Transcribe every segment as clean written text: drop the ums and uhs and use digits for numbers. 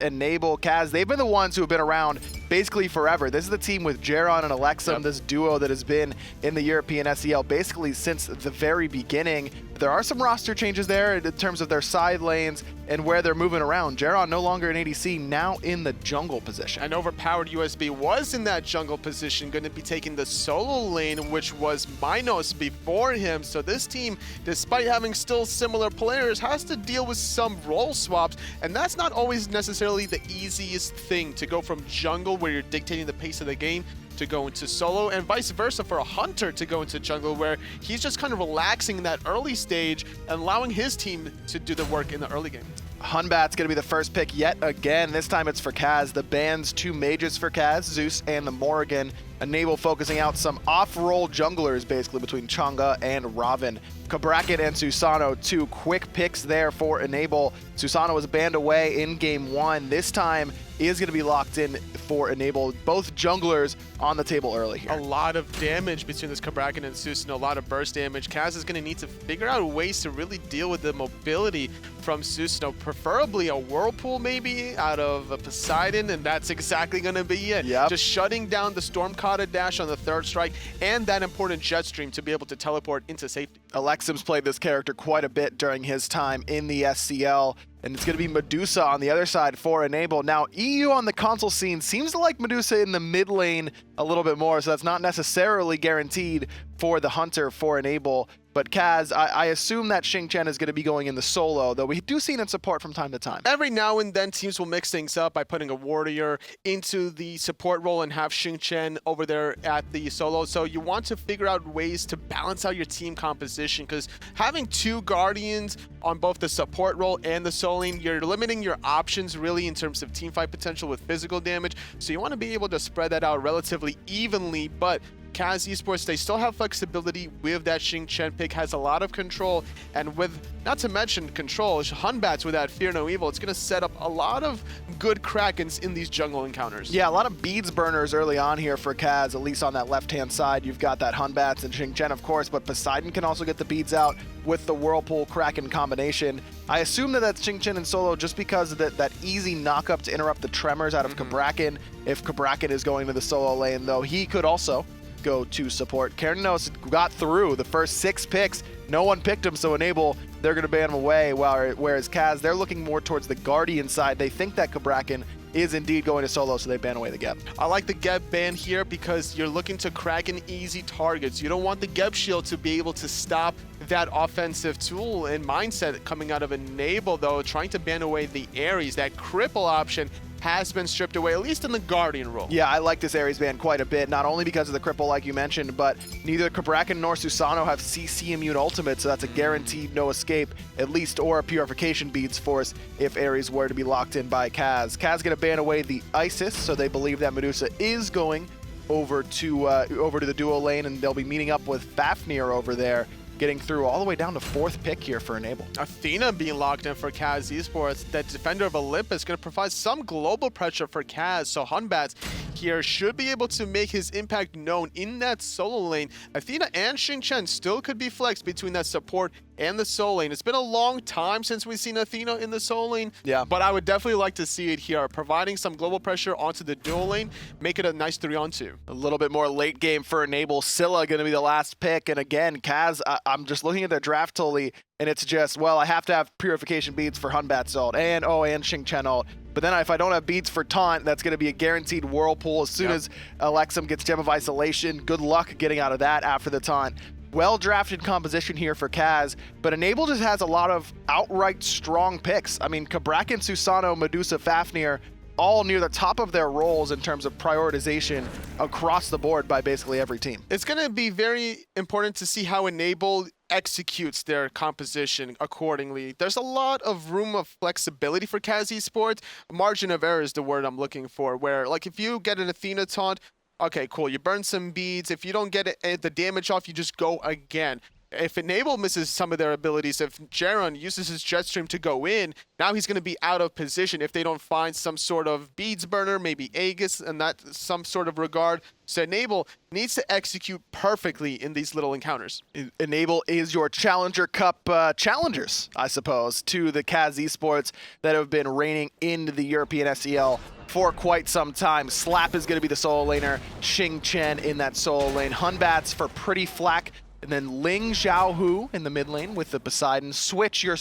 Enable, CAZ, they've been the ones who have been around basically forever. This is the team with Jeron and Alexum, this duo that has been in the European SCL basically since the very beginning. There are some roster changes there in terms of their side lanes and where they're moving around. Jeron no longer in ADC, now in the jungle position. An overpowered USB was in that jungle position, going to be taking the solo lane, which was Minos before him. So this team, despite having still similar players, has to deal with some role swaps, and that's not always necessarily the easiest thing, to go from jungle, where you're dictating the pace of the game, to go into solo, and vice versa for a hunter to go into jungle, where he's just kind of relaxing in that early stage and allowing his team to do the work in the early game. Hunbat's going to be the first pick yet again. This time it's for CAZ. The bans 2 mages for CAZ, Zeus and the Morrigan. Enable focusing out some off-role junglers, basically, between Chang'e and Ravin. Cabrakan and Susano, 2 quick picks there for Enable. Susano was banned away in game 1. This time is going to be locked in for Enable. Both junglers on the table early here. A lot of damage between this Cabrakan and Susano, a lot of burst damage. CAZ is going to need to figure out ways to really deal with the mobility from Susano, preferably a Whirlpool maybe out of a Poseidon, and that's exactly going to be it. Yep. Just shutting down the Stormkata dash on the 3rd strike and that important jet stream to be able to teleport into safety. Alexum's played this character quite a bit during his time in the SCL, and it's going to be Medusa on the other side for Enable. Now, EU on the console scene seems to like Medusa in the mid lane a little bit more, so that's not necessarily guaranteed for the Hunter for Enable. But CAZ, I assume that Xingqian is going to be going in the solo, though we do see it in support from time to time. Every now and then, teams will mix things up by putting a warrior into the support role and have Xingqian over there at the solo. So you want to figure out ways to balance out your team composition, because having 2 guardians on both the support role and the solo lane, you're limiting your options really in terms of teamfight potential with physical damage. So you want to be able to spread that out relatively evenly, but CAZ Esports, they still have flexibility with that Xingqian pick, has a lot of control, and with, not to mention control, Hunbat's with that Fear No Evil, it's going to set up a lot of good Krakens in these jungle encounters. Yeah, a lot of beads burners early on here for CAZ, at least on that left-hand side. You've got that Hunbat's and Xingqian, of course, but Poseidon can also get the beads out with the Whirlpool Kraken combination. I assume that that's Xingqian and solo just because of that easy knock-up to interrupt the tremors out of Cabrakan. If Cabrakan is going to the solo lane, though, he could also go to support. Kernos got through the first 6 picks. No one picked him, so Enable, they're going to ban him away, whereas CAZ, they're looking more towards the Guardian side. They think that Cabrakan is indeed going to solo, so they ban away the Geb. I like the Geb ban here because you're looking to crack an easy targets. You don't want the Geb shield to be able to stop that offensive tool and mindset coming out of Enable, though. Trying to ban away the Ares, that cripple option has been stripped away, at least in the Guardian role. Yeah, I like this Ares ban quite a bit, not only because of the cripple like you mentioned, but neither Cabrakan nor Susano have CC immune ultimate, so that's a guaranteed no escape, at least, or a purification beads force if Ares were to be locked in by CAZ. CAZ going to ban away the Isis, so they believe that Medusa is going over to the duo lane, and they'll be meeting up with Fafnir over there, getting through all the way down to 4th pick here for Enable. Athena being locked in for CAZ Esports. That Defender of Olympus going to provide some global pressure for CAZ, so Hunbat's here should be able to make his impact known in that solo lane. Athena and Xingqian still could be flexed between that support and the solo lane. It's been a long time since we've seen Athena in the solo lane, but I would definitely like to see it here, providing some global pressure onto the dual lane, make it a nice 3-on-2. A little bit more late game for Enable. Scylla going to be the last pick, and again, CAZ, I'm just looking at their draft Tully, and it's just, well, I have to have purification beads for Hunbat's ult, and Xingqian ult. But then if I don't have beads for Taunt, that's going to be a guaranteed Whirlpool as soon as Alexum gets Gem of Isolation. Good luck getting out of that after the Taunt. Well-drafted composition here for CAZ, but Enable just has a lot of outright strong picks. I mean, Cabrakan, Susano, Medusa, Fafnir, all near the top of their roles in terms of prioritization across the board by basically every team. It's going to be very important to see how Enable executes their composition accordingly. There's a lot of room of flexibility for CAZ Esports. Margin of error is the word I'm looking for, where like if you get an Athena taunt, okay, cool, you burn some beads. If you don't get the damage off, you just go again. if Enable misses some of their abilities, if Jaron uses his jet stream to go in, now he's going to be out of position if they don't find some sort of beads burner, maybe Aegis, and that some sort of regard. So Enable needs to execute perfectly in these little encounters. Enable is your Challenger Cup challengers, I suppose, to the CAZ Esports that have been reigning in the European SCL for quite some time. Slap is going to be the solo laner, Xing Chen in that solo lane, Hunbats for Pretty Flack, and then Ling Xiaohu in the mid lane with the Poseidon. Switch your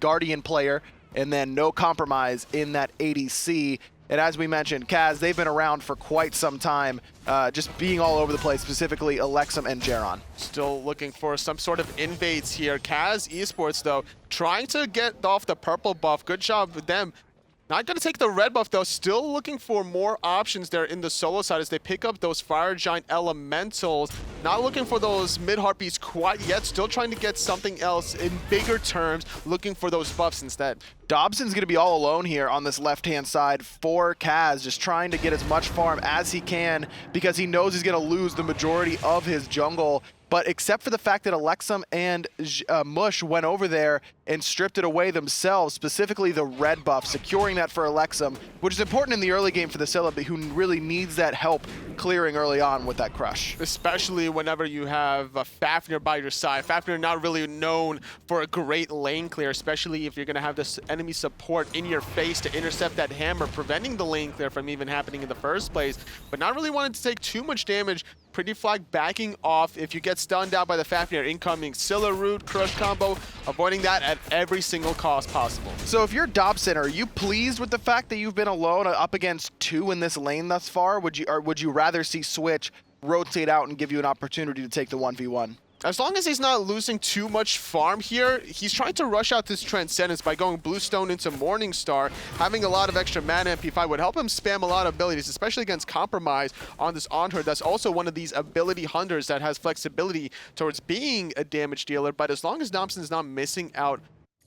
Guardian player, and then No Compromise in that ADC. And as we mentioned, CAZ, they've been around for quite some time, just being all over the place, specifically Alexum and Jaron. Still looking for some sort of invades here. CAZ Esports, though, trying to get off the purple buff. Good job with them. Not going to take the red buff, though. Still looking for more options there in the solo side as they pick up those Fire Giant Elementals. Not looking for those mid-heartbeats quite yet. Still trying to get something else in bigger terms, looking for those buffs instead. Dobson's going to be all alone here on this left-hand side for CAZ, just trying to get as much farm as he can because he knows he's going to lose the majority of his jungle. But except for the fact that Alexum and Mush went over there and stripped it away themselves, specifically the red buff, securing that for Alexum, which is important in the early game for the Scylla, but who really needs that help clearing early on with that crush. Especially whenever you have Fafnir by your side. Fafnir not really known for a great lane clear, especially if you're going to have this enemy support in your face to intercept that hammer, preventing the lane clear from even happening in the first place, but not really wanting to take too much damage. Pretty Flag backing off. If you get stunned out by the Fafnir, incoming Scylla root, crush combo, avoiding that at every single cost possible. So if you're Dobson, are you pleased with the fact that you've been alone up against two in this lane thus far? Would you rather see Switch rotate out and give you an opportunity to take the 1v1? As long as he's not losing too much farm here, he's trying to rush out this Transcendence by going Bluestone into Morningstar. Having a lot of extra mana MP5 would help him spam a lot of abilities, especially against Compromise on this Onherd. That's also one of these ability hunters that has flexibility towards being a damage dealer, but as long as Dobson's not missing out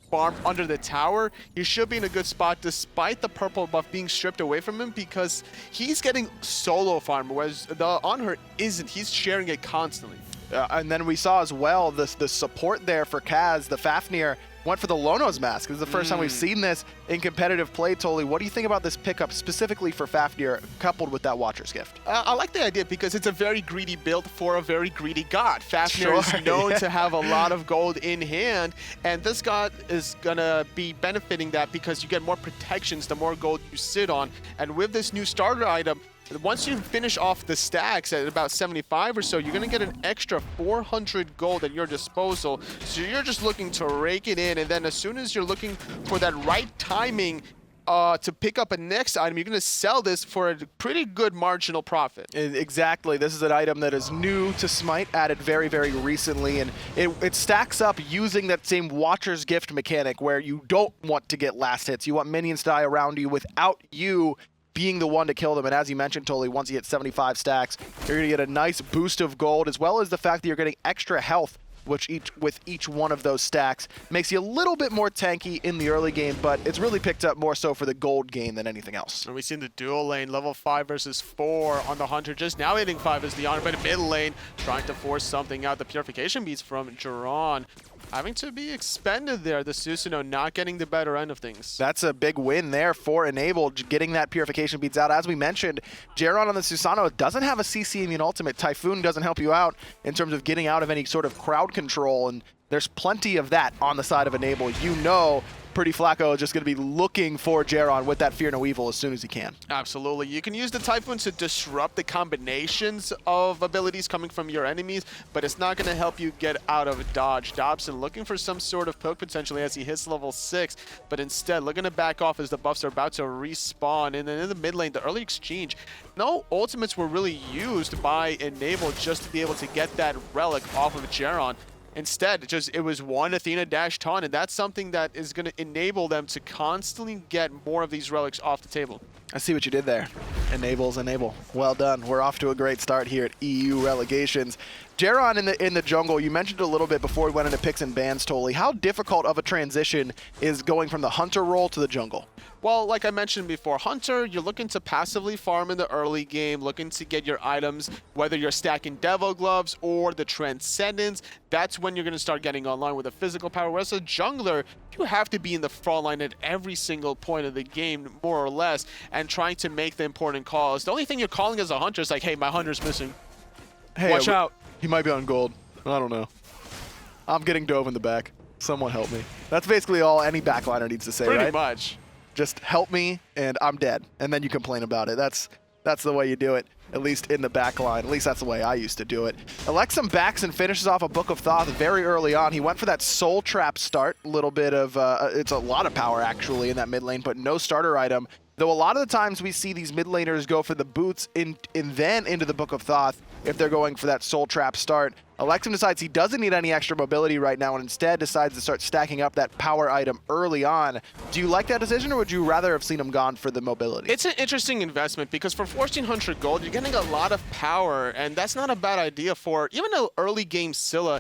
farm under the tower, he should be in a good spot despite the purple buff being stripped away from him because he's getting solo farm, whereas the Onherd isn't. He's sharing it constantly. And then we saw as well the support there for CAZ. The Fafnir went for the Lono's Mask. This is the first time we've seen this in competitive play, Toli. What do you think about this pickup specifically for Fafnir coupled with that Watcher's Gift? I like the idea because it's a very greedy build for a very greedy god. Fafnir is known to have a lot of gold in hand, and this god is going to be benefiting that because you get more protections the more gold you sit on. And with this new starter item, once you finish off the stacks at about 75 or so, you're going to get an extra 400 gold at your disposal. So you're just looking to rake it in, and then as soon as you're looking for that right timing to pick up a next item, you're going to sell this for a pretty good marginal profit. Exactly. This is an item that is new to Smite, added very, very recently, and it stacks up using that same Watcher's Gift mechanic where you don't want to get last hits. You want minions to die around you without you being the one to kill them. And as you mentioned, Toli, once you hit 75 stacks, you're going to get a nice boost of gold, as well as the fact that you're getting extra health with each one of those stacks. Makes you a little bit more tanky in the early game, but it's really picked up more so for the gold gain than anything else. And we've seen the dual lane, level 5 versus 4 on the Hunter, just now hitting 5 as the Honor, but mid lane trying to force something out. The Purification beats from Jaron having to be expended there. The Susanoo not getting the better end of things. That's a big win there for Enable, getting that Purification beats out. As we mentioned, Jaron on the Susanoo doesn't have a CC immune ultimate. Typhoon doesn't help you out in terms of getting out of any sort of crowd control, and there's plenty of that on the side of Enable. You know Pretty Flacco is just going to be looking for Jaron with that Fear No Evil as soon as he can. Absolutely. You can use the Typhoon to disrupt the combinations of abilities coming from your enemies, but it's not going to help you get out of dodge. Dobson looking for some sort of poke potentially as he hits level 6, but instead looking to back off as the buffs are about to respawn. And then in the mid lane, the early exchange, no ultimates were really used by Enable just to be able to get that relic off of Jaron. Instead, it was one Athena dash taunt, and that's something that is going to enable them to constantly get more of these relics off the table. I see what you did there. Enable's Enable. Well done. We're off to a great start here at EU Relegations. Jaron in the jungle, you mentioned a little bit before we went into picks and bans, Toli. How difficult of a transition is going from the hunter role to the jungle? Well, like I mentioned before, Hunter, you're looking to passively farm in the early game, looking to get your items, whether you're stacking Devil Gloves or the Transcendence. That's when you're going to start getting online with the physical power. Whereas a jungler, you have to be in the front line at every single point of the game, more or less, and trying to make the important calls. The only thing you're calling as a Hunter is like, hey, my Hunter's missing. Hey, watch out. He might be on gold. I don't know. I'm getting dove in the back. Someone help me. That's basically all any backliner needs to say, right? Pretty much. Just help me, and I'm dead. And then you complain about it. That's the way you do it, at least in the back line. At least that's the way I used to do it. Alexum backs and finishes off a Book of Thoth very early on. He went for that Soul Trap start. A little bit of, it's a lot of power, actually, in that mid lane, but no starter item. Though a lot of the times we see these mid laners go for the boots and then into the Book of Thoth if they're going for that Soul Trap start. Alexum decides he doesn't need any extra mobility right now and instead decides to start stacking up that power item early on. Do you like that decision, or would you rather have seen him gone for the mobility? It's an interesting investment because for 1400 gold, you're getting a lot of power, and that's not a bad idea for even an early game Scylla.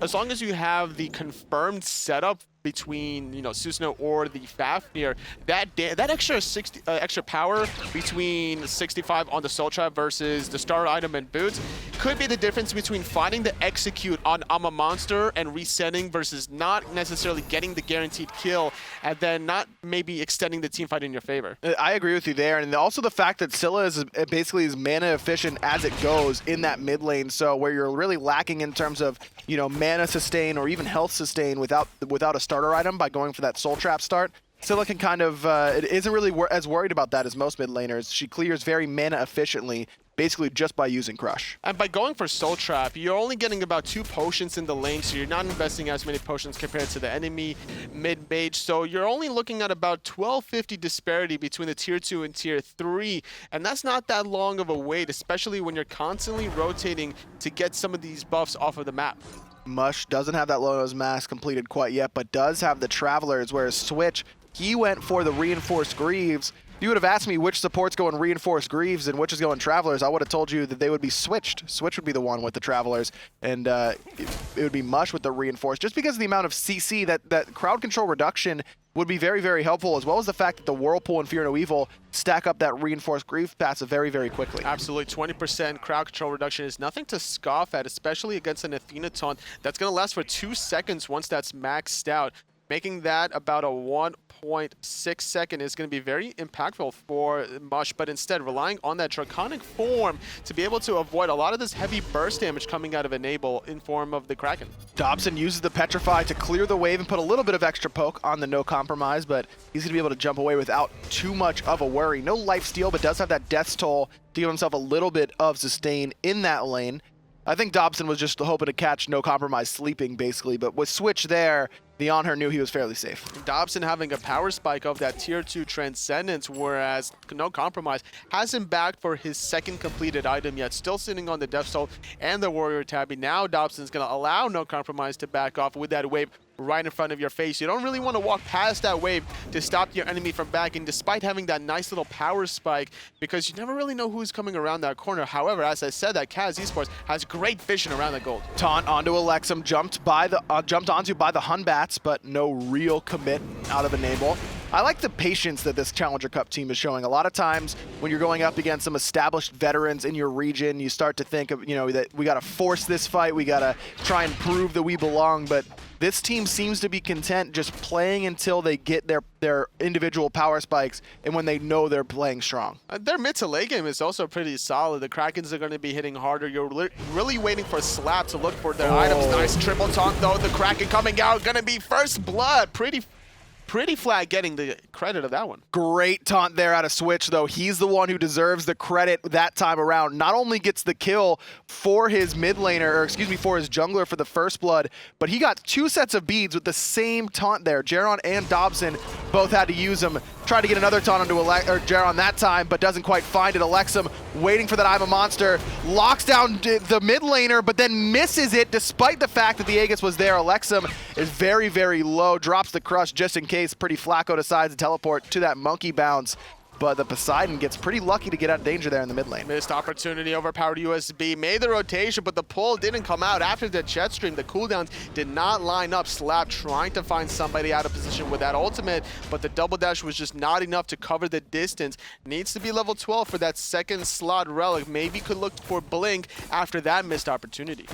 As long as you have the confirmed setup between, you know, Susno or the Fafnir, that extra power between 65 on the Soul Trap versus the starter item and boots could be the difference between finding the execute on I'm a monster and resetting versus not necessarily getting the guaranteed kill and then not maybe extending the team fight in your favor. I agree with you there, and also the fact that Scylla is basically as mana efficient as it goes in that mid lane, so where you're really lacking in terms of, you know, mana sustain or even health sustain without a starter item by going for that Soul Trap start. Scylla can kind of, it isn't really as worried about that as most mid laners. She clears very mana efficiently, basically just by using Crush. And by going for Soul Trap, you're only getting about 2 potions in the lane, so you're not investing as many potions compared to the enemy mid-mage. So you're only looking at about 1250 disparity between the tier 2 and tier 3, and that's not that long of a wait, especially when you're constantly rotating to get some of these buffs off of the map. Mush doesn't have that Lono's Mask completed quite yet, but does have the Travelers, whereas Switch, he went for the Reinforced Greaves. If you would have asked me which support's going Reinforced Greaves and which is going Travelers, I would have told you that they would be switched. Switch would be the one with the Travelers, and it would be Mush with the Reinforced, just because of the amount of CC, that crowd control reduction would be very, very helpful, as well as the fact that the Whirlpool and Fear No Evil stack up that Reinforced Greaves passive very, very quickly. Absolutely. 20% crowd control reduction is nothing to scoff at, especially against an Athena taunt that's going to last for 2 seconds once that's maxed out. Making that about a 1.6 second is going to be very impactful for Mush, but instead relying on that Draconic form to be able to avoid a lot of this heavy burst damage coming out of Enable in form of the Kraken. Dobson uses the Petrify to clear the wave and put a little bit of extra poke on the No Compromise, but he's going to be able to jump away without too much of a worry. No life steal, but does have that Death's Toll to give himself a little bit of sustain in that lane. I think Dobson was just hoping to catch No Compromise sleeping, basically, but with Switch there, the On Her knew he was fairly safe. Dobson having a power spike of that tier 2 Transcendence, whereas No Compromise hasn't backed for his second completed item yet, still sitting on the Death Soul and the Warrior Tabby. Now Dobson's going to allow No Compromise to back off with that wave right in front of your face. You don't really want to walk past that wave to stop your enemy from backing, despite having that nice little power spike, because you never really know who's coming around that corner. However, as I said, that CAZ Esports has great vision around the gold. Taunt onto Alexum, jumped onto by the Hunbats, but no real commit out of Enable. I like the patience that this Challenger Cup team is showing. A lot of times when you're going up against some established veterans in your region, you start to think of, you know, that we got to force this fight, we got to try and prove that we belong, but this team seems to be content just playing until they get their individual power spikes and when they know they're playing strong. Their mid to late game is also pretty solid. The Krakens are going to be hitting harder. You're really waiting for Slap to look for their items. Nice triple taunt though. The Kraken coming out, going to be first blood. Pretty flat getting the credit of that one. Great taunt there out of Switch, though. He's the one who deserves the credit that time around. Not only gets the kill for his mid laner, or excuse me, for his jungler for the first blood, but he got 2 sets of beads with the same taunt there. Jaron and Dobson both had to use them. Tried to get another taunt onto Jaron that time, but doesn't quite find it. Alexum waiting for that I'm a Monster. Locks down the mid laner, but then misses it despite the fact that the Aegis was there. Alexum is very, very low. Drops the Crush just in case. Pretty Flacco decides to teleport to that monkey bounce. but the Poseidon gets pretty lucky to get out of danger there in the mid lane. Missed opportunity, overpowered USB, made the rotation, but the pull didn't come out after the jet stream. The cooldowns did not line up. Slap trying to find somebody out of position with that ultimate, but the double dash was just not enough to cover the distance. Needs to be level 12 for that second slot relic. Maybe could look for Blink after that missed opportunity.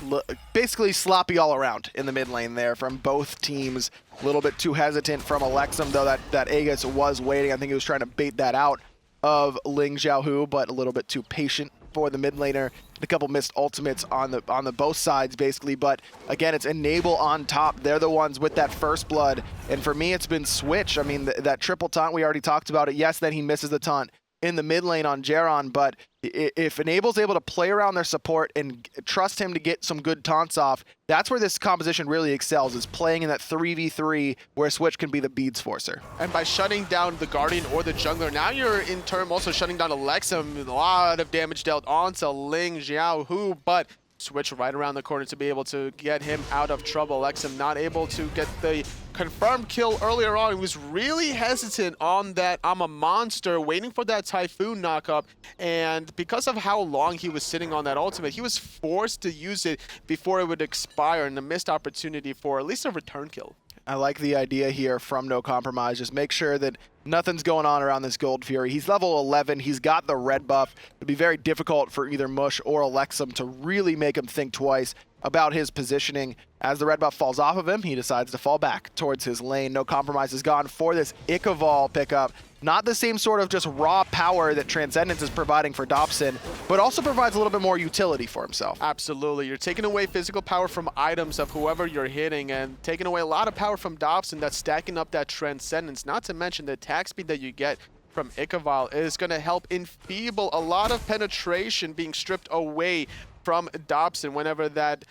Basically sloppy all around in the mid lane there from both teams. A little bit too hesitant from Alexum, though that Aegis was waiting. I think he was trying to bait that out of Ling Xiaohu, but a little bit too patient for the mid laner. A couple missed ultimates on the both sides, basically. But again, it's Enable on top. They're the ones with that first blood. And for me, it's been Switch. I mean, that triple taunt, we already talked about it. Yes, then he misses the taunt in the mid lane on Geron, but if Enable's able to play around their support and trust him to get some good taunts off, that's where this composition really excels, is playing in that 3v3 where Switch can be the beads forcer. And by shutting down the Guardian or the jungler, now you're in turn also shutting down Alexum. A lot of damage dealt onto Ling Xiaohu, but Switch right around the corner to be able to get him out of trouble. Alexum not able to get the confirmed kill earlier on. He was really hesitant on that I'm a monster, waiting for that Typhoon knockup, and because of how long he was sitting on that ultimate, he was forced to use it before it would expire, and a missed opportunity for at least a return kill. I like the idea here from No Compromise. Just make sure that nothing's going on around this Gold Fury. He's level 11. He's got the red buff. It'd be very difficult for either Mush or Alexum to really make him think twice about his positioning. As the red buff falls off of him, he decides to fall back towards his lane. No Compromise is gone for this Icaval pickup. Not the same sort of just raw power that Transcendence is providing for Dobson, but also provides a little bit more utility for himself. Absolutely. You're taking away physical power from items of whoever you're hitting, and taking away a lot of power from Dobson that's stacking up that Transcendence. Not to mention the attack speed that you get from Icaval is going to help enfeeble a lot of penetration being stripped away from Dobson whenever that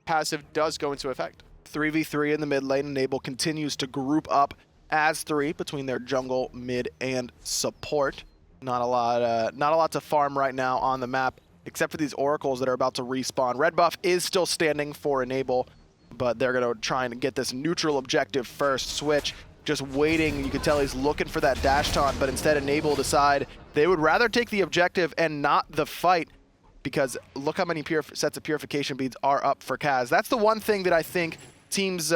passive does go into effect. 3v3 in the mid lane. Enable continues to group up as 3 between their jungle, mid, and support. Not a lot to farm right now on the map, except for these oracles that are about to respawn. Red buff is still standing for Enable, but they're going to try and get this neutral objective first. Switch just waiting. You can tell he's looking for that dash taunt, but instead Enable decide they would rather take the objective and not the fight, because look how many sets of purification beads are up for CAZ. That's the one thing that I think teams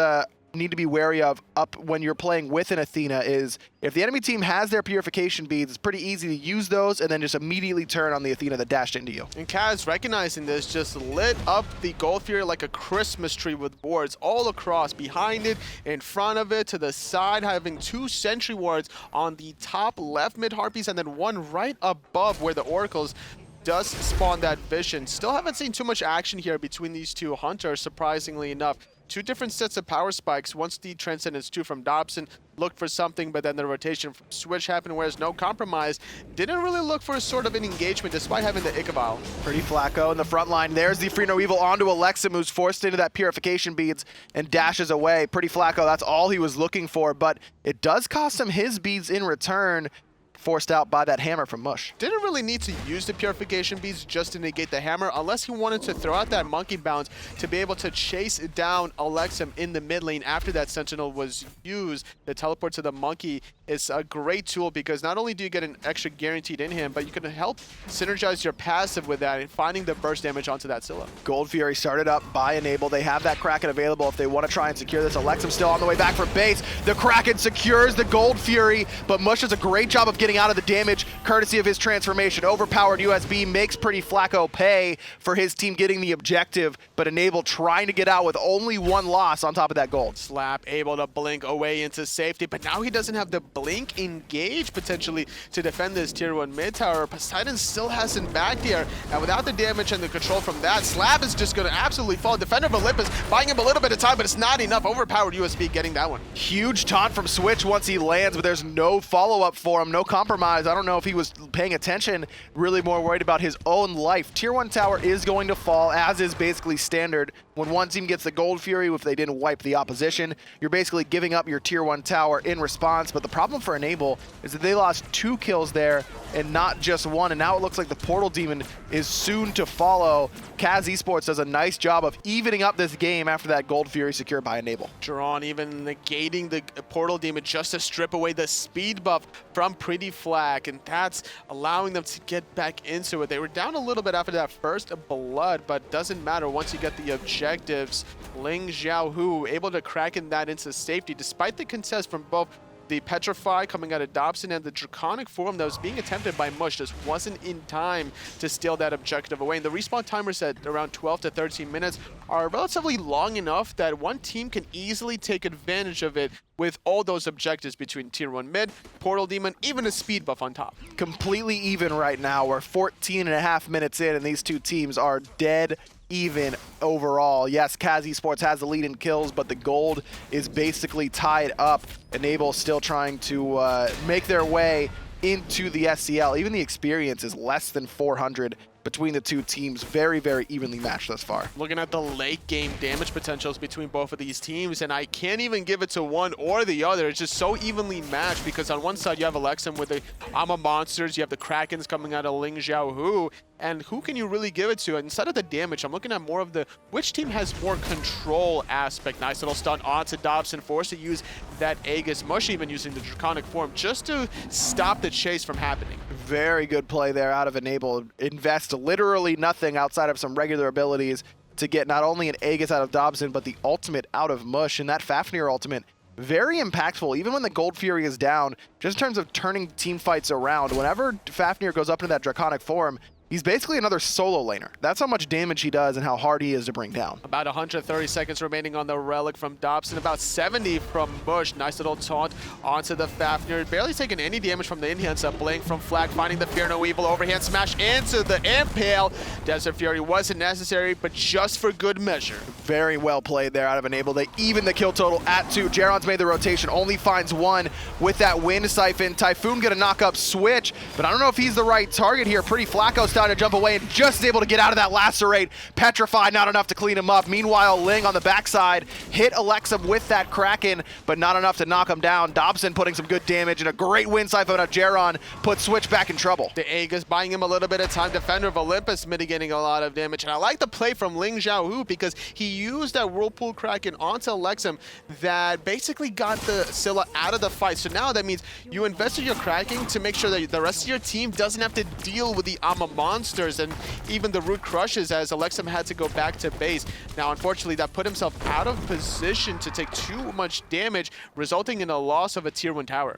need to be wary of up when you're playing with an Athena, is if the enemy team has their purification beads, it's pretty easy to use those and then just immediately turn on the Athena that dashed into you. And CAZ, recognizing this, just lit up the Gold Fury like a Christmas tree with wards all across, behind it, in front of it, to the side, having 2 sentry wards on the top left mid Harpies, and then one right above where the Oracles does spawn that vision. Still haven't seen too much action here between these two hunters, surprisingly enough. 2 different sets of power spikes. Once the Transcendence 2 from Dobson looked for something, but then the rotation from Switch happened, whereas No Compromise didn't really look for a sort of an engagement despite having the Icaval. Pretty Flacco in the front line. There's the Free No Evil onto Alexum, who's forced into that purification beads and dashes away. Pretty Flacco, that's all he was looking for, but it does cost him his beads in return, forced out by that hammer from Mush. Didn't really need to use the purification beads just to negate the hammer, unless he wanted to throw out that monkey bounce to be able to chase down Alexum in the mid lane after that sentinel was used. The teleport to the monkey is a great tool, because not only do you get an extra guaranteed in him, but you can help synergize your passive with that and finding the burst damage onto that Scylla. Gold Fury started up by Enable. They have that Kraken available if they want to try and secure this. Alexum still on the way back for base. The Kraken secures the Gold Fury, but Mush does a great job of getting out of the damage courtesy of his transformation. Overpowered USB makes Pretty Flacco pay for his team getting the objective, but Enable trying to get out with only 1 loss on top of that gold. Slap able to blink away into safety, but now he doesn't have the blink engage potentially to defend this tier 1 mid tower. Poseidon still hasn't backed here, and without the damage and the control from that, Slap is just going to absolutely fall. Defender of Olympus buying him a little bit of time, but it's not enough. Overpowered USB getting that one. Huge taunt from Switch once he lands, but there's no follow-up for him. No Compromise. I don't know if he was paying attention, really more worried about his own life. Tier 1 tower is going to fall, as is basically standard. When one team gets the Gold Fury, if they didn't wipe the opposition, you're basically giving up your tier 1 tower in response. But the problem for Enable is that they lost 2 kills there and not just 1, and now it looks like the Portal Demon is soon to follow. CAZ Esports does a nice job of evening up this game after that Gold Fury secured by Enable. Duran even negating the Portal Demon just to strip away the speed buff from Pretty Flag, and that's allowing them to get back into it. They were down a little bit after that first blood, but doesn't matter once you get the objectives. Ling Xiaohu able to crack in that into safety despite the contest from both the Petrify coming out of Dobson and the Draconic form that was being attempted by Mush just wasn't in time to steal that objective away. And the respawn timers at around 12 to 13 minutes are relatively long enough that one team can easily take advantage of it with all those objectives between Tier 1 mid, Portal Demon, even a speed buff on top. Completely even right now. We're 14.5 minutes in and these two teams are dead even overall. Yes, CAZ Esports has the lead in kills, but the gold is basically tied up. Enable still trying to make their way into the SCL. Even the experience is less than 400 between the two teams. Very, very evenly matched thus far. Looking at the late game damage potentials between both of these teams, and I can't even give it to one or the other. It's just so evenly matched because on one side you have Alexim with the Ama Monsters, you have the Krakens coming out of Ling Xiaohu, and who can you really give it to? Instead of the damage, I'm looking at more of the which team has more control aspect. Nice little stun onto Dobson, forced to use that Aegis. Mush even using the Draconic form just to stop the chase from happening. Very good play there out of Enable. Invest literally nothing outside of some regular abilities to get not only an Aegis out of Dobson, but the ultimate out of Mush. And that Fafnir ultimate, very impactful, even when the Gold Fury is down, just in terms of turning team fights around. Whenever Fafnir goes up into that Draconic form, he's basically another solo laner. That's how much damage he does and how hard he is to bring down. About 130 seconds remaining on the Relic from Dobson, about 70 from Mush. Nice little taunt onto the Fafnir. Barely taking any damage from the Indians. A blink from Flag, finding the Fear No Evil. Overhand smash into the Impale. Desert Fury wasn't necessary, but just for good measure. Very well played there out of Enable. They even the kill total at 2. Geron's made the rotation, only finds 1 with that Wind Siphon. Typhoon gonna knock up Switch, but I don't know if he's the right target here. Pretty Flacco's trying to jump away and just is able to get out of that lacerate. Petrified, not enough to clean him up. Meanwhile, Ling on the backside hit Alexim with that Kraken, but not enough to knock him down. Dobson putting some good damage, and a great Wind Siphon of Geron puts Switch back in trouble. The Aegis buying him a little bit of time. Defender of Olympus mitigating a lot of damage. And I like the play from Ling Xiaohu because he used that Whirlpool Kraken onto Alexim that basically got the Scylla out of the fight. So now that means you invested your Kraken to make sure that the rest of your team doesn't have to deal with the Ama Monsters and even the Root Crushes, as Alexim had to go back to base. Now, unfortunately, that put himself out of position to take too much damage, resulting in a loss of a Tier 1 tower.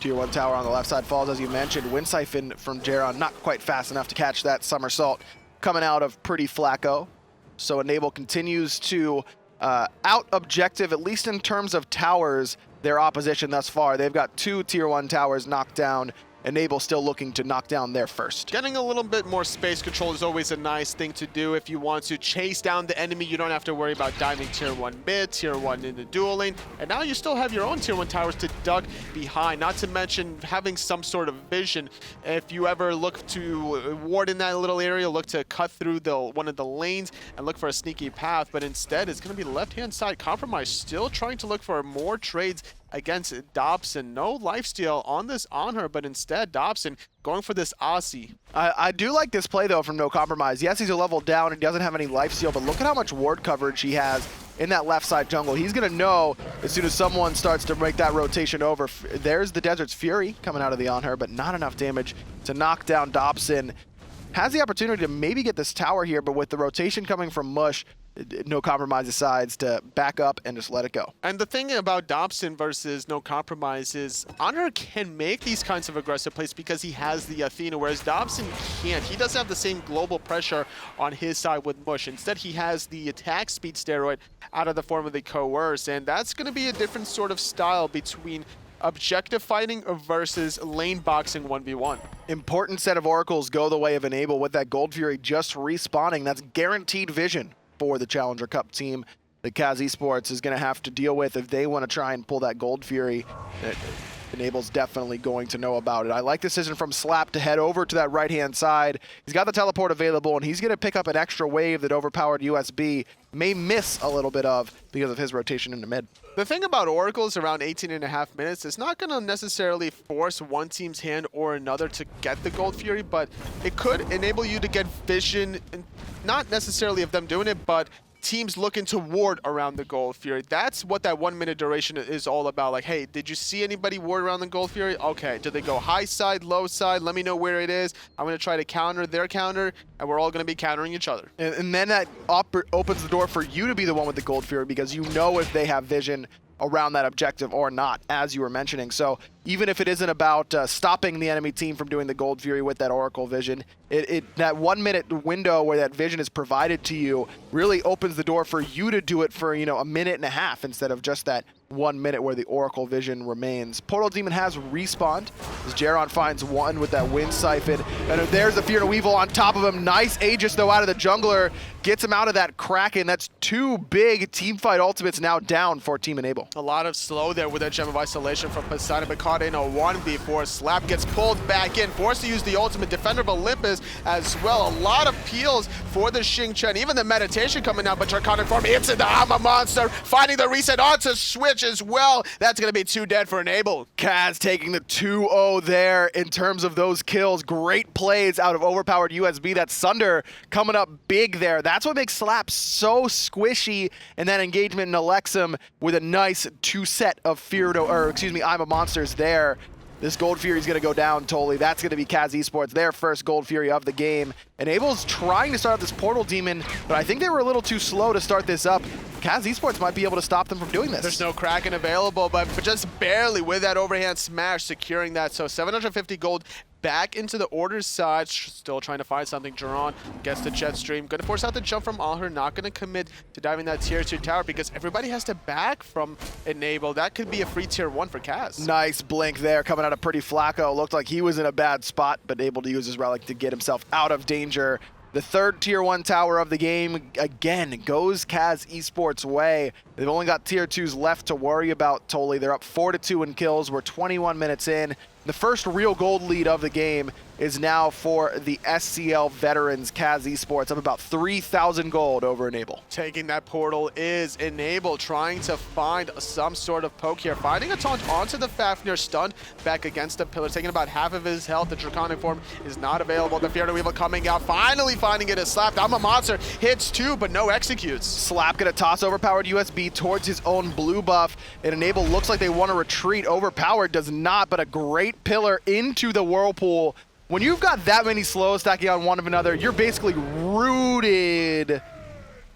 Tier 1 tower on the left side falls, as you mentioned. Wind Siphon from Geron, not quite fast enough to catch that somersault coming out of Pretty Flacco. So Enable continues to out-objective, at least in terms of towers, their opposition thus far. They've got 2 Tier 1 towers knocked down. Enable still looking to knock down their first. Getting a little bit more space control is always a nice thing to do. If you want to chase down the enemy, you don't have to worry about diving Tier 1 mid, Tier 1 in the dual lane, and now you still have your own Tier 1 towers to duck behind, not to mention having some sort of vision. If you ever look to ward in that little area, look to cut through one of the lanes and look for a sneaky path, but instead it's going to be left-hand side compromise, still trying to look for more trades against Dobson. No lifesteal on this Honor, but instead Dobson going for this Aussie. I do like this play though from No Compromise. Yes, he's a level down and he doesn't have any lifesteal, but look at how much ward coverage he has in that left side jungle. He's gonna know as soon as someone starts to make that rotation over. There's the Desert's Fury coming out of the Honor, but not enough damage to knock down Dobson. Has the opportunity to maybe get this tower here, but with the rotation coming from Mush, No Compromise decides to back up and just let it go. And the thing about Dobson versus No Compromise is Honor can make these kinds of aggressive plays because he has the Athena, whereas Dobson can't. He doesn't have the same global pressure on his side with Mush. Instead, he has the attack speed steroid out of the form of the Coerce, and that's going to be a different sort of style between objective fighting versus lane boxing 1v1. Important set of oracles go the way of Enable with that Gold Fury just respawning. That's guaranteed vision for the Challenger Cup team that CAZ Esports is going to have to deal with if they want to try and pull that Gold Fury. Enable's definitely going to know about it. I like the decision from Slap to head over to that right-hand side. He's got the teleport available, and he's going to pick up an extra wave that overpowered USB may miss a little bit of because of his rotation into mid. The thing about Oracle's around 18.5 minutes is not going to necessarily force one team's hand or another to get the Gold Fury, but it could enable you to get vision, not necessarily of them doing it, but teams looking to ward around the Gold Fury. That's what that 1 minute duration is all about. Like, hey, did you see anybody ward around the Gold Fury? Okay, did they go high side, low side? Let me know where it is. I'm going to try to counter their counter, and we're all going to be countering each other. And then that opens the door for you to be the one with the Gold Fury, because you know if they have vision around that objective or not, as you were mentioning. So even if it isn't about stopping the enemy team from doing the Gold Fury with that Oracle vision, that 1 minute window where that vision is provided to you really opens the door for you to do it for, you know, a minute and a half instead of just that 1 minute where the Oracle vision remains. Portal Demon has respawned as Jaron finds one with that Wind Siphon. And there's the Fear no Evil on top of him. Nice Aegis though out of the jungler. Gets him out of that Kraken. That's two big teamfight ultimates now down for Team Enable. A lot of slow there with that Gem of Isolation from Poseidon, but caught in a 1v4. Slap gets pulled back in, forced to use the ultimate. Defender of Olympus as well. A lot of peels for the Xingqiang. Even the meditation coming out, but Draconic Form hits it. The Ama Monster finding the reset onto Switch as well. That's going to be 2 dead for Enable. CAZ taking the 2-0 there in terms of those kills. Great plays out of overpowered USB. That Sunder coming up big there. That's what makes Slap so squishy in that engagement in Alexum with a nice 2-set of Ima Monsters there. This Gold Fury is going to go down totally. That's going to be CAZ Esports, their first Gold Fury of the game. Enable's trying to start up this Portal Demon, but I think they were a little too slow to start this up. CAZ Esports might be able to stop them from doing this. There's no Kraken available, but just barely with that overhand smash securing that. So 750 gold back into the order side, still trying to find something. Jaron gets the jet stream. Going to force out the jump from Alher. Not going to commit to diving that tier 2 tower because everybody has to back from Enable. That could be a free tier 1 for CAZ. Nice blink there coming out of Pretty Flacco. Looked like he was in a bad spot, but able to use his relic to get himself out of danger. The third tier 1 tower of the game, again, goes CAZ Esports' way. They've only got tier 2s left to worry about totally. They're up 4-2 in kills. We're 21 minutes in. The first real gold lead of the game is now for the SCL veterans, CAZ Esports, up about 3,000 gold over Enable. Taking that portal is Enable, trying to find some sort of poke here. Finding a taunt onto the Fafnir, stunned back against the pillar, taking about half of his health. The Draconic Form is not available. The Fear no Evil coming out, finally finding it as Slap. I'm a Monster, hits 2, but no executes. Slap gonna toss overpowered USB towards his own blue buff. And Enable looks like they want to retreat. Overpowered does not, but a great pillar into the Whirlpool. When you've got that many slows stacking on one of another, you're basically rooted.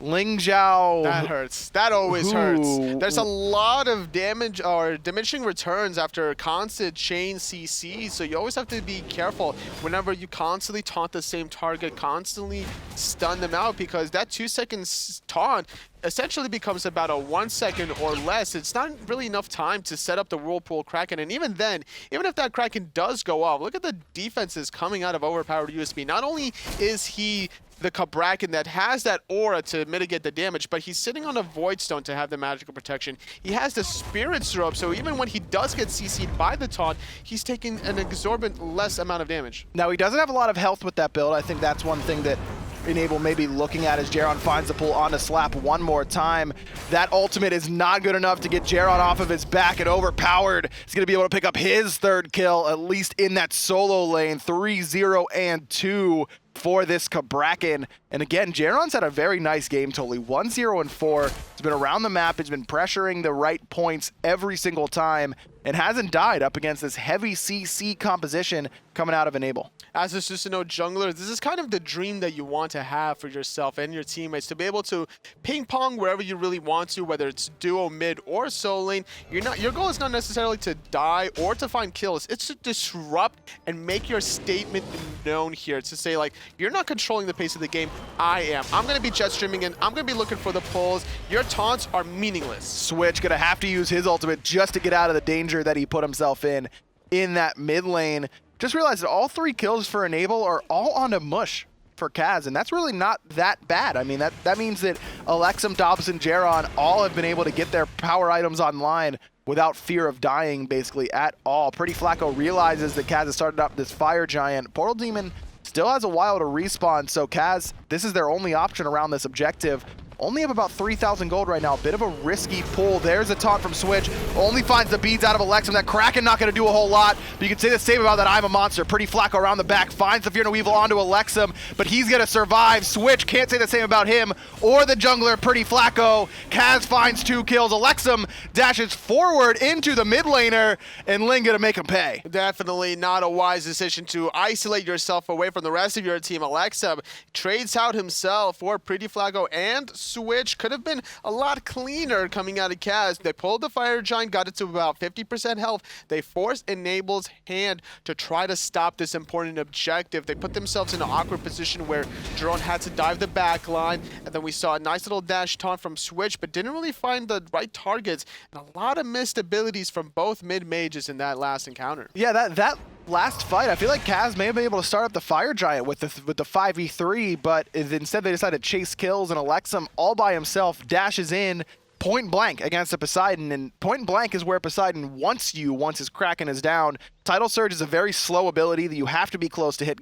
Ling Zhao. That hurts. That always hurts. There's a lot of damage or diminishing returns after constant chain CC, so you always have to be careful whenever you constantly taunt the same target, constantly stun them out, because that 2-second taunt essentially becomes about a 1 second or less. It's not really enough time to set up the Whirlpool Kraken, and even then, even if that Kraken does go off, look at the defenses coming out of overpowered USB. Not only is he the Cabrakan that has that aura to mitigate the damage, but he's sitting on a Void Stone to have the magical protection. He has the Spirit Syrup, so even when he does get CC'd by the taunt, he's taking an exorbitant less amount of damage. Now, he doesn't have a lot of health with that build. I think that's one thing that Enable may be looking at as Jaron finds the pull onto Slap one more time. That ultimate is not good enough to get Jaron off of his back, and overpowered. He's going to be able to pick up his third kill, at least in that solo lane. 3-0 and 2 for this Cabrakan. And again, Jaron's had a very nice game totally. 1-0 and 4. He's been around the map. He's been pressuring the right points every single time and hasn't died up against this heavy CC composition coming out of Enable. As a Susanoo jungler, this is kind of the dream that you want to have for yourself and your teammates, to be able to ping pong wherever you really want to, whether it's duo, mid, or solo lane. Your goal is not necessarily to die or to find kills. It's to disrupt and make your statement known here. It's to say, like, you're not controlling the pace of the game. I am. I'm going to be jet streaming in. I'm going to be looking for the pulls. Your taunts are meaningless. Switch going to have to use his ultimate just to get out of the danger that he put himself in that mid lane. Just realized that all 3 kills for Enable are all onto Mush. for CAZ, and that's really not that bad. I mean, that means that Alexum, Dobson, Jaron all have been able to get their power items online without fear of dying, basically, at all. Pretty Flacco realizes that CAZ has started up this Fire Giant. Portal Demon still has a while to respawn, so CAZ, this is their only option around this objective. Only have about 3,000 gold right now. A bit of a risky pull. There's a taunt from Switch. Only finds the beads out of Alexum. That Kraken not going to do a whole lot, but you can say the same about that I'm a Monster. Pretty Flacco around the back. Finds the Fear No Evil onto Alexum, but he's going to survive. Switch can't say the same about him or the jungler, Pretty Flacco. CAZ finds 2 kills. Alexum dashes forward into the mid laner, and Ling going to make him pay. Definitely not a wise decision to isolate yourself away from the rest of your team. Alexum trades out himself for Pretty Flacco and Switch. Could have been a lot cleaner coming out of CAZ. They pulled the Fire Giant, got it to about 50% health. They forced Enable's hand to try to stop this important objective. They put themselves in an awkward position where Drone had to dive the back line, and then we saw a nice little dash taunt from Switch, but didn't really find the right targets, and a lot of missed abilities from both mid-mages in that last encounter. Yeah, that last fight, I feel like CAZ may have been able to start up the Fire Giant with the 5v3, but instead they decided to chase kills, and Alexum all by himself dashes in point blank against a Poseidon, and point blank is where Poseidon wants you once his Kraken is down. Tidal Surge is a very slow ability that you have to be close to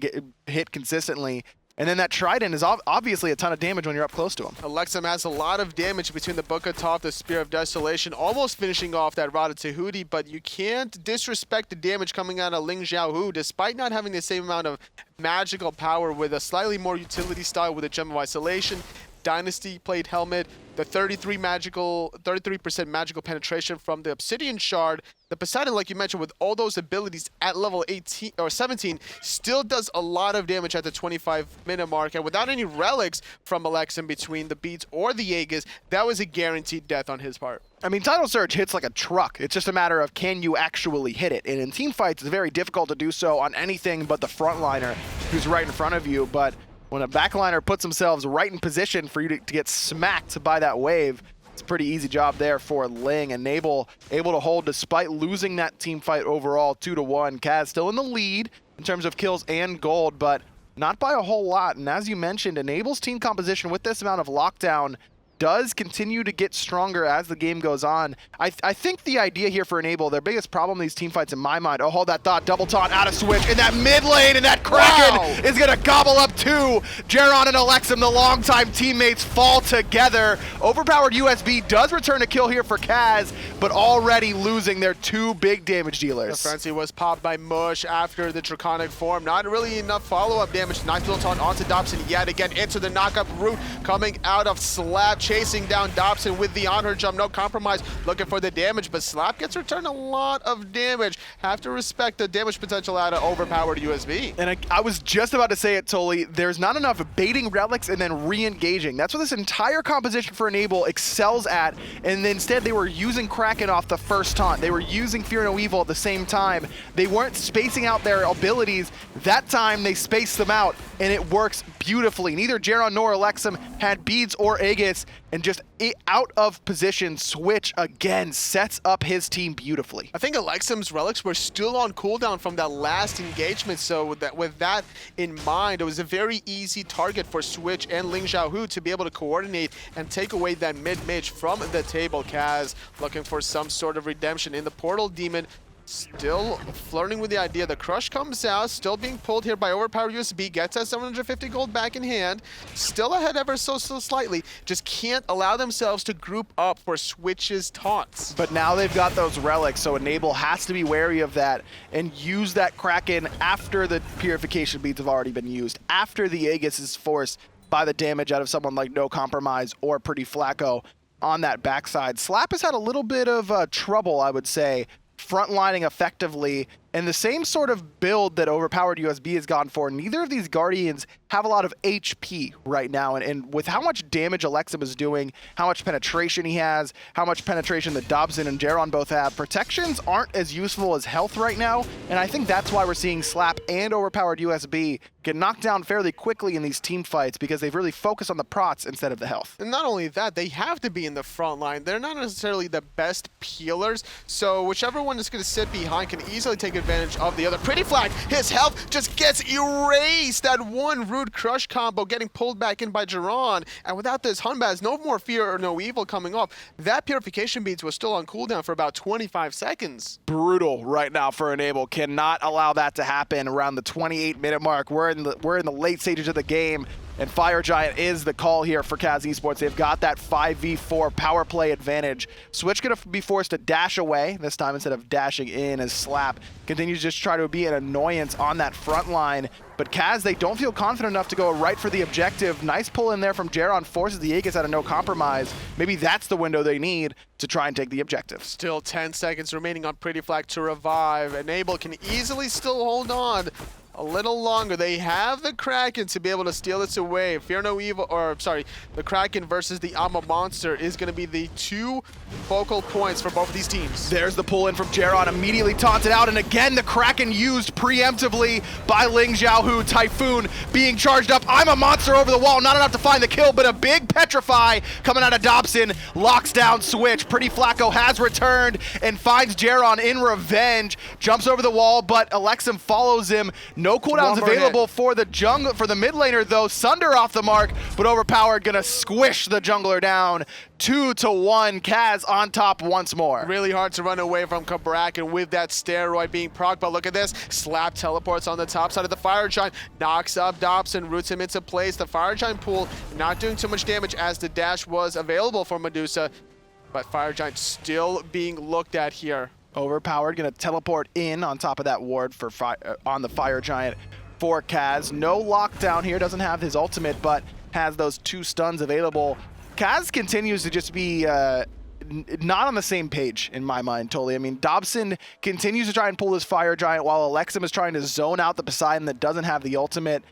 hit consistently. And then that Trident is obviously a ton of damage when you're up close to him. Alexum has a lot of damage between the Book of Thoth, the Spear of Desolation, almost finishing off that Rada Tahuti, but you can't disrespect the damage coming out of Ling Xiaohu, despite not having the same amount of magical power with a slightly more utility style with a Gem of Isolation. Dynasty played Helmet, the 33% magical penetration from the Obsidian Shard. The Poseidon, like you mentioned, with all those abilities at level 18 or 17, still does a lot of damage at the 25-minute mark. And without any relics from Alexum between the beats or the Aegis, that was a guaranteed death on his part. I mean, Tidal Surge hits like a truck. It's just a matter of can you actually hit it. And in team fights, it's very difficult to do so on anything but the frontliner who's right in front of you. But when a backliner puts themselves right in position for you to get smacked by that wave, it's a pretty easy job there for Ling. And Nabel able to hold despite losing that team fight overall 2-1. CAZ still in the lead in terms of kills and gold, but not by a whole lot. And as you mentioned, Enable's team composition with this amount of lockdown does continue to get stronger as the game goes on. I think the idea here for Enable, their biggest problem in these team fights in my mind, oh, hold that thought, double taunt out of Switch in that mid lane, and that Kraken is gonna gobble up 2. Jaron and Alexum, the longtime teammates, fall together. Overpowered USB does return a kill here for CAZ, but already losing their 2 big damage dealers. The Frenzy was popped by Mush after the Draconic form. Not really enough follow-up damage. Nice little taunt onto Dobson yet again into the knockup route coming out of Slap, chasing down Dobson with the on-her jump, no compromise, looking for the damage, but Slap gets returned a lot of damage. Have to respect the damage potential out of overpowered USB. And I was just about to say it, Tully, there's not enough baiting relics and then re-engaging. That's what this entire composition for Enable excels at, and instead they were using Kraken off the first taunt. They were using Fear No Evil at the same time. They weren't spacing out their abilities. That time they spaced them out, and it works beautifully. Neither Jaron nor Alexum had beads or Aegis, and just out of position, Switch again sets up his team beautifully. I think Alexum's relics were still on cooldown from that last engagement, so with that in mind, it was a very easy target for Switch and Ling Xiaohu to be able to coordinate and take away that mid-mage from the table. CAZ looking for some sort of redemption in the Portal Demon. Still flirting with the idea. The Crush comes out, still being pulled here by overpowered USB, gets that 750 gold back in hand, still ahead ever so slightly, just can't allow themselves to group up for Switch's taunts. But now they've got those relics, so Enable has to be wary of that and use that Kraken after the Purification Beads have already been used, after the Aegis is forced by the damage out of someone like No Compromise or Pretty Flacco on that backside. Slap has had a little bit of trouble, I would say, frontlining effectively, and the same sort of build that overpowered USB has gone for. Neither of these Guardians have a lot of HP right now, and with how much damage Alexum is doing, how much penetration he has, how much penetration that Dobson and Jaron both have, protections aren't as useful as health right now, and I think that's why we're seeing Slap and overpowered USB get knocked down fairly quickly in these team fights, because they've really focused on the prots instead of the health. And not only that, they have to be in the front line. They're not necessarily the best peelers, so whichever one is going to sit behind can easily take advantage of the other. Pretty Flag, his health just gets erased. That one Rude Crush combo getting pulled back in by Jiron. And without this Hunbaz, no more fear or no evil coming off. That Purification Beads was still on cooldown for about 25 seconds. Brutal right now for Enable. Cannot allow that to happen around the 28-minute mark. We're in the late stages of the game. And Fire Giant is the call here for CAZ Esports. They've got that 5v4 power play advantage. Switch going to be forced to dash away this time instead of dashing in, as Slap continues to just try to be an annoyance on that front line. But CAZ, they don't feel confident enough to go right for the objective. Nice pull in there from Jaron, forces the Aegis out of no compromise. Maybe that's the window they need to try and take the objective. Still 10 seconds remaining on Pretty Flag to revive. Enable can easily still hold on a little longer. They have the Kraken to be able to steal this away. Fear no evil, or sorry, the Kraken versus the Ama Monster is going to be the two focal points for both of these teams. There's the pull in from Jaron, immediately taunted out, and again the Kraken used preemptively by Ling Xiaohu. Typhoon being charged up. I'm a Monster over the wall, not enough to find the kill, but a big Petrify coming out of Dobson, locks down Switch. Pretty Flacco has returned and finds Jaron in revenge, jumps over the wall, but Alexim follows him. No cooldowns available for the mid laner though. Sunder off the mark, but Overpowered gonna squish the jungler down. 2-1, CAZ on top once more. Really hard to run away from Cabrakan with that steroid being proc, but look at this. Slap teleports on the top side of the Fire Giant, knocks up Dobson, roots him into place. The Fire Giant pool not doing too much damage as the dash was available for Medusa, but Fire Giant still being looked at here. Overpowered gonna teleport in on top of that ward for on the Fire Giant for CAZ. No lockdown here, doesn't have his ultimate, but has those 2 stuns available. CAZ continues to just be not on the same page in my mind, totally. I mean, Dobson continues to try and pull this Fire Giant while Alexim is trying to zone out the Poseidon that doesn't have the ultimate.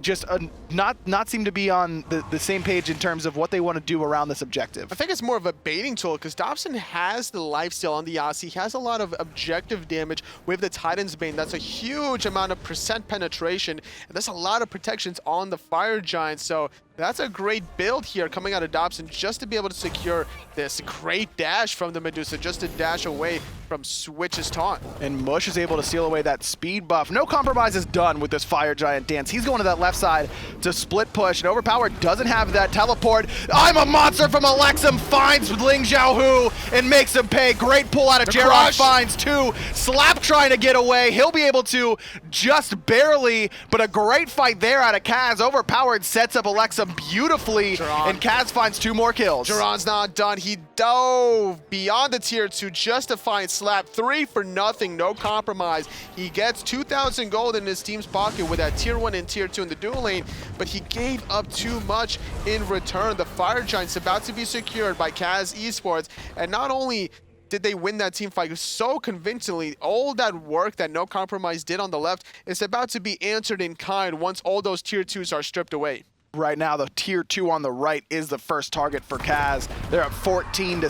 Just not seem to be on the same page in terms of what they want to do around this objective. I think it's more of a baiting tool because Dobson has the lifesteal on the Yassi. He has a lot of objective damage with the Titan's Bane. That's a huge amount of percent penetration, and there's a lot of protections on the Fire Giant. So that's a great build here coming out of Dobson just to be able to secure this great dash from the Medusa, just to dash away from Switch's taunt. And Mush is able to steal away that speed buff. No compromise is done with this Fire Giant dance. He's going to that left side to split push, and Overpowered doesn't have that teleport. I'm a Monster from Alexim finds Ling Xiaohu and makes him pay. Great pull out of Jaron, finds 2. Slap trying to get away. He'll be able to just barely, but a great fight there out of CAZ. Overpowered sets up Alexim beautifully, and CAZ finds 2 more kills. Jiron's not done. He dove beyond the tier 2 just to find Slap. 3 for nothing, no compromise. He gets 2,000 gold in his team's pocket with that tier 1 and tier 2 in the dual lane, but he gave up too much in return. The Fire Giant's about to be secured by CAZ Esports, and not only did they win that team fight so convincingly, all that work that No Compromise did on the left is about to be answered in kind once all those tier 2s are stripped away. Right now, the tier 2 on the right is the first target for CAZ. They're at 14-7,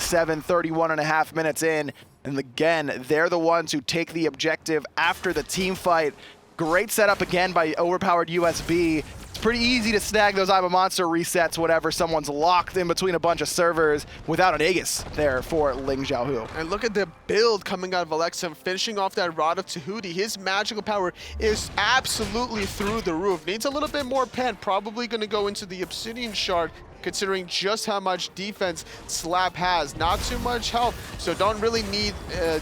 31.5 minutes in. And again, they're the ones who take the objective after the team fight. Great setup again by Overpowered USB. It's pretty easy to snag those I'm a Monster resets whenever someone's locked in between a bunch of servers without an Aegis there for Ling Xiaohu. And look at the build coming out of Alexim, finishing off that Rod of Tahuti. His magical power is absolutely through the roof. Needs a little bit more pen, probably going to go into the Obsidian Shard, considering just how much defense Slap has. Not too much health, so don't really need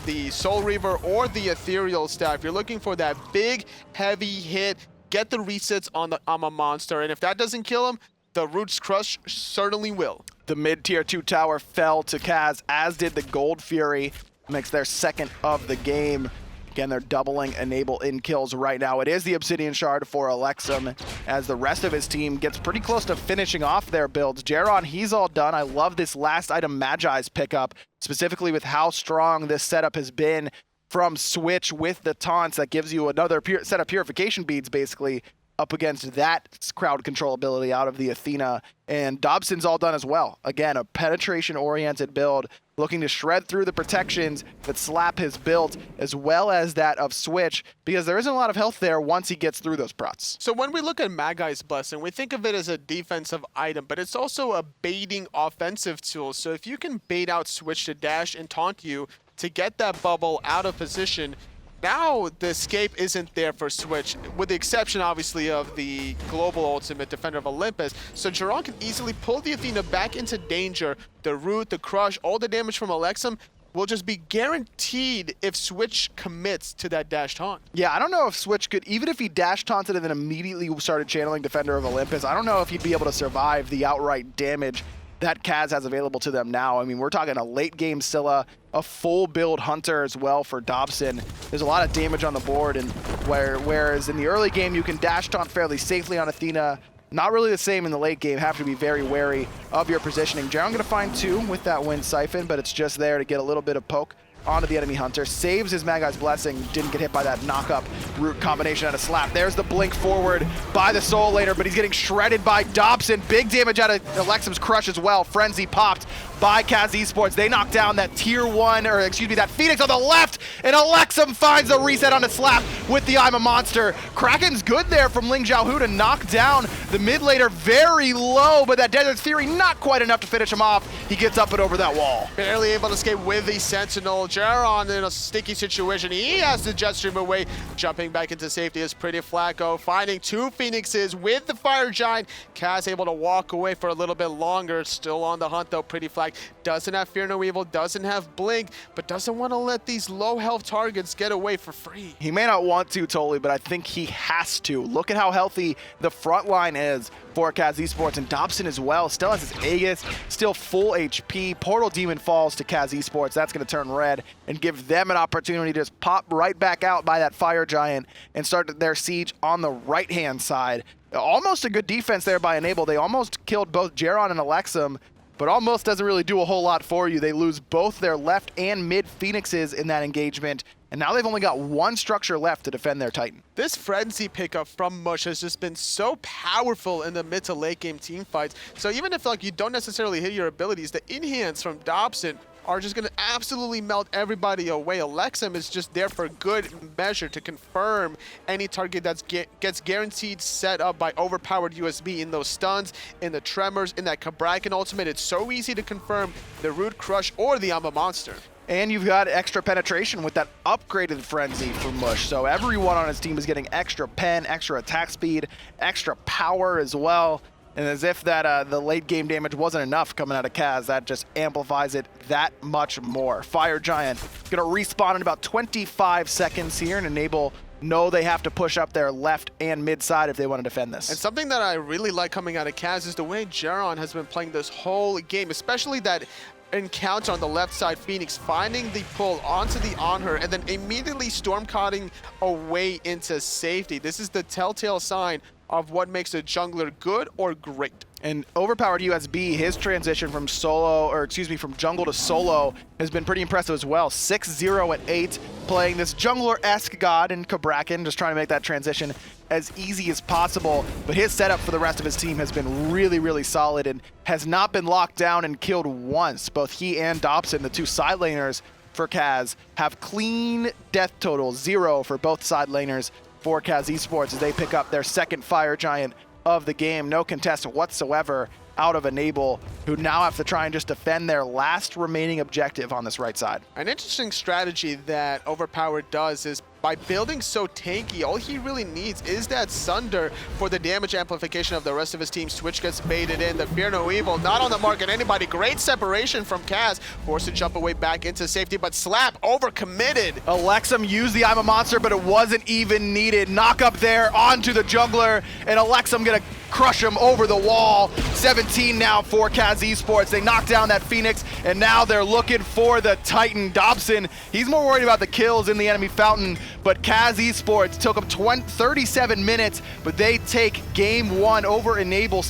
the Soul Reaver or the Ethereal Staff. You're looking for that big, heavy hit, get the resets on the Ama Monster, and if that doesn't kill him, the Roots Crush certainly will. The mid-tier 2 tower fell to CAZ, as did the Gold Fury. Makes their second of the game. Again, they're doubling Enable in kills right now. It is the Obsidian Shard for Alexim, as the rest of his team gets pretty close to finishing off their builds. Jaron, he's all done. I love this last item Magi's pickup, specifically with how strong this setup has been from Switch with the taunts. That gives you another set of purification beads, basically, up against that crowd control ability out of the Athena. And Dobson's all done as well. Again, a penetration-oriented build, looking to shred through the protections that Slap has built, as well as that of Switch, because there isn't a lot of health there once he gets through those prots. So when we look at Magi's Blessing, we think of it as a defensive item, but it's also a baiting offensive tool. So if you can bait out Switch to dash and taunt you to get that bubble out of position, Now the escape isn't there for Switch, with the exception obviously of the global ultimate Defender of Olympus. So Geron can easily pull the Athena back into danger. The root, the crush, all the damage from Alexum will just be guaranteed if Switch commits to that dash taunt. Yeah, I don't know if Switch could, even if he dash taunted and then immediately started channeling Defender of Olympus, I don't know if he'd be able to survive the outright damage that CAZ has available to them now. I mean, we're talking a late game Scylla, a full build Hunter as well for Dobson. There's a lot of damage on the board, and whereas in the early game you can dash taunt fairly safely on Athena, not really the same in the late game. Have to be very wary of your positioning. Jaron gonna find 2 with that Wind Siphon, but it's just there to get a little bit of poke onto the enemy Hunter. Saves his Magai's Blessing, didn't get hit by that knock-up root combination out of slap. There's the blink forward by the Soul Later, but he's getting shredded by Dobson. Big damage out of Alexum's Crush as well. Frenzy popped by CAZ Esports. They knock down that tier 1, or excuse me, that Phoenix on the left, and Alexum finds the reset on the slap with the I'm a Monster. Kraken's good there from Ling Xiaohu to knock down the mid laner very low, but that Desert Fury not quite enough to finish him off. He gets up and over that wall. Barely able to escape with the Sentinel. Jaron in a sticky situation. He has to jet stream away. Jumping back into safety is Pretty Flacco, finding 2 Phoenixes with the Fire Giant. CAZ able to walk away for a little bit longer. Still on the hunt though. Pretty Flacco doesn't have Fear No Evil, doesn't have Blink, but doesn't want to let these low health targets get away for free. He may not want to totally, but I think he has to. Look at how healthy the front line is for CAZ Esports, and Dobson as well. Still has his Aegis, still full HP. Portal Demon falls to CAZ Esports. That's going to turn red and give them an opportunity to just pop right back out by that Fire Giant and start their siege on the right-hand side. Almost a good defense there by Enable. They almost killed both Jaron and Alexum, but almost doesn't really do a whole lot for you. They lose both their left and mid Phoenixes in that engagement, and now they've only got 1 structure left to defend their Titan. This Frenzy pickup from Mush has just been so powerful in the mid to late game team fights. So even if like you don't necessarily hit your abilities, the in-hands from Dobson are just going to absolutely melt everybody away. Alexum is just there for good measure to confirm any target that gets guaranteed set up by overpowered USB in those stuns, in the tremors, in that Kabrakan ultimate. It's so easy to confirm the Root Crush or the I'm a Monster. And you've got extra penetration with that upgraded Frenzy for Mush. So everyone on his team is getting extra pen, extra attack speed, extra power as well. And as if that the late game damage wasn't enough coming out of CAZ, that just amplifies it that much more. Fire Giant gonna respawn in about 25 seconds here and Enable know they have to push up their left and mid side if they want to defend this. And something that I really like coming out of CAZ is the way Jaron has been playing this whole game, especially that encounter on the left side, Phoenix finding the pull onto the on her and then immediately storm-cutting away into safety. This is the telltale sign of what makes a jungler good or great. And overpowered USB, his transition from solo, or excuse me, from jungle to solo has been pretty impressive as well. 6-0 at 8, playing this jungler-esque god in Kabrakan, just trying to make that transition as easy as possible. But his setup for the rest of his team has been really, really solid and has not been locked down and killed once. Both he and Dobson, the 2 side laners for CAZ, have clean death totals, 0 for both side laners for CAZ Esports as they pick up their 2nd Fire Giant of the game. No contest whatsoever out of Enable, who now have to try and just defend their last remaining objective on this right side. An interesting strategy that Overpowered does is by building so tanky, all he really needs is that Sunder for the damage amplification of the rest of his team. Switch gets baited in, the Fear No Evil not on the mark at anybody. Great separation from CAZ, forced to jump away back into safety, but Slap overcommitted. Alexum used the I'm a Monster, but it wasn't even needed. Knock up there onto the jungler, and Alexum gonna crush him over the wall. 17 now for CAZ Esports. They knock down that Phoenix, and now they're looking for the Titan. Dobson, he's more worried about the kills in the enemy fountain, but CAZ Esports took them 37 minutes, but they take game 1 over Enable.